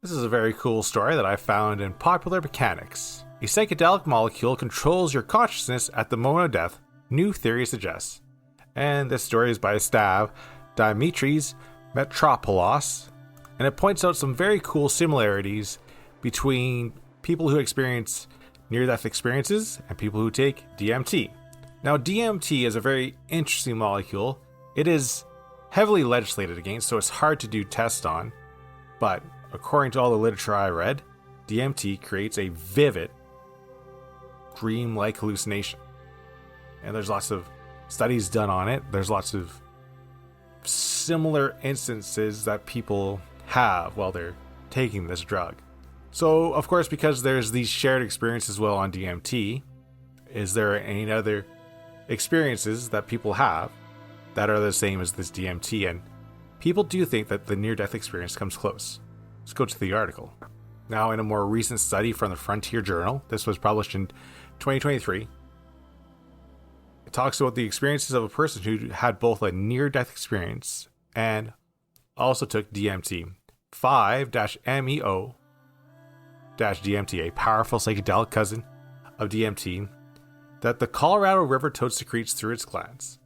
This is a very cool story that I found in Popular Mechanics. A psychedelic molecule controls your consciousness at the moment of death, new theory suggests. And this story is by Stav Dimitris Metropoulos, and it points out some very cool similarities between people who experience near-death experiences and people who take DMT. Now, DMT is a very interesting molecule. It is heavily legislated against, so it's hard to do tests on, but according to all the literature I read, DMT creates a vivid, dream-like hallucination. And there's lots of studies done on it. There's lots of similar instances that people have while they're taking this drug. So, of course, because there's these shared experiences as well on DMT, is there any other experiences that people have that are the same as this DMT? And people do think that the near-death experience comes close. Let's go to the article. Now, in a more recent study from the Frontier Journal, this was published in 2023, it talks about the experiences of a person who had both a near-death experience and also took DMT. 5-MeO-DMT, a powerful psychedelic cousin of DMT that the Colorado River toad secretes through its glands.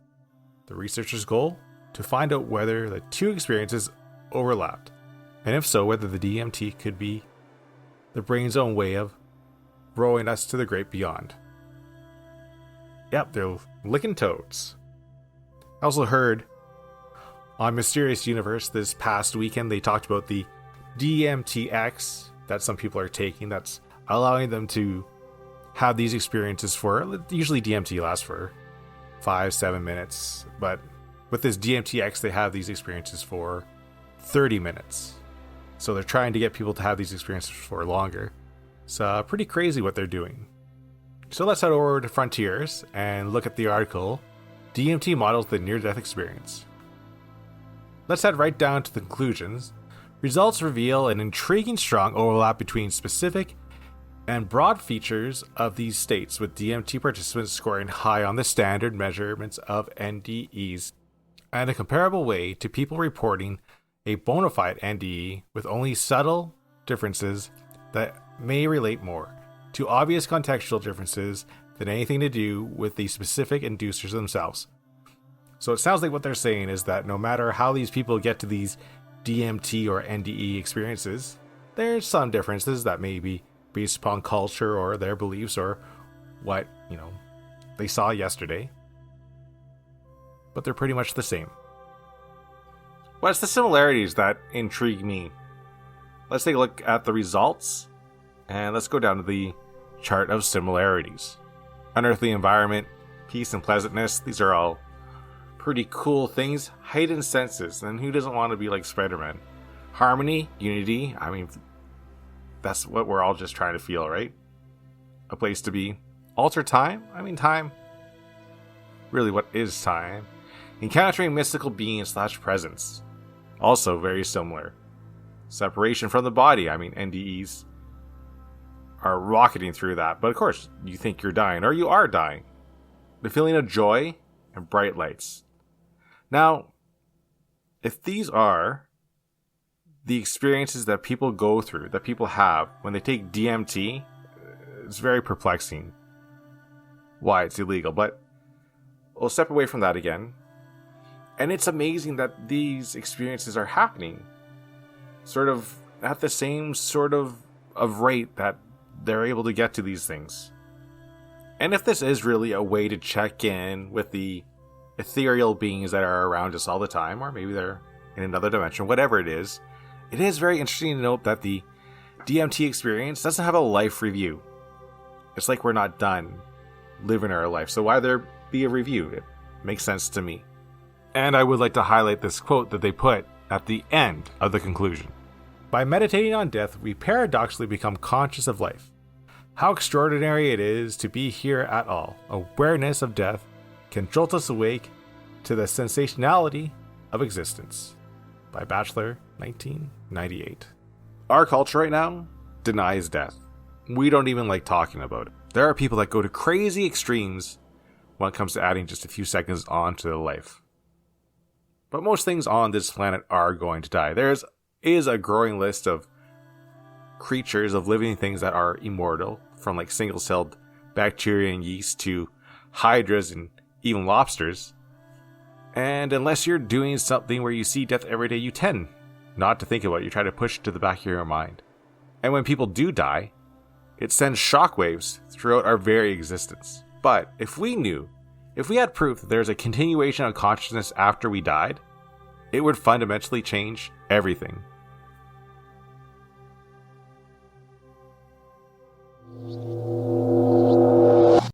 The researchers' goal? To find out whether the two experiences overlapped, and if so, whether the DMT could be the brain's own way of rowing us to the great beyond. Yep, they're licking toads. I also heard on Mysterious Universe this past weekend, they talked about the DMTX that some people are taking that's allowing them to have these experiences for, usually DMT lasts for 5-7 minutes, but with this DMTX, they have these experiences for 30 minutes. So they're trying to get people to have these experiences for longer. It's pretty crazy what they're doing. So let's head over to Frontiers and look at the article, DMT Models the Near-Death Experience. Let's head right down to the conclusions. Results reveal an intriguing strong overlap between specific and broad features of these states, with DMT participants scoring high on the standard measurements of NDEs, and a comparable way to people reporting a bona fide NDE, with only subtle differences that may relate more to obvious contextual differences than anything to do with the specific inducers themselves. So it sounds like what they're saying is that no matter how these people get to these DMT or NDE experiences, there's some differences that may be based upon culture or their beliefs or what, they saw yesterday. But they're pretty much the same. What's the similarities that intrigue me? Let's take a look at the results, and let's go down to the chart of similarities. Unearthly environment, peace and pleasantness, these are all pretty cool things. Heightened senses, and who doesn't want to be like Spider-Man? Harmony, unity, that's what we're all just trying to feel, right? A place to be. Alter time, time. Really, what is time? Encountering mystical beings / presence. Also very similar. Separation from the body, NDEs are rocketing through that, but of course, you think you're dying, or you are dying. The feeling of joy and bright lights. Now, if these are the experiences that people go through, that people have when they take DMT, it's very perplexing why it's illegal, but we'll step away from that again. And it's amazing that these experiences are happening sort of at the same sort of rate that they're able to get to these things. And if this is really a way to check in with the ethereal beings that are around us all the time, or maybe they're in another dimension, whatever it is very interesting to note that the DMT experience doesn't have a life review. It's like we're not done living our life, so why there be a review? It makes sense to me. And I would like to highlight this quote that they put at the end of the conclusion. By meditating on death, we paradoxically become conscious of life. How extraordinary it is to be here at all. Awareness of death can jolt us awake to the sensationality of existence. By Batchelor, 1998. Our culture right now denies death. We don't even like talking about it. There are people that go to crazy extremes when it comes to adding just a few seconds onto their life. But most things on this planet are going to die. There is a growing list of creatures, of living things that are immortal, from like single-celled bacteria and yeast to hydras and even lobsters. And unless you're doing something where you see death every day, you tend not to think about it. You try to push it to the back of your mind. And when people do die, it sends shockwaves throughout our very existence. But if we had proof that there's a continuation of consciousness after we died, it would fundamentally change everything.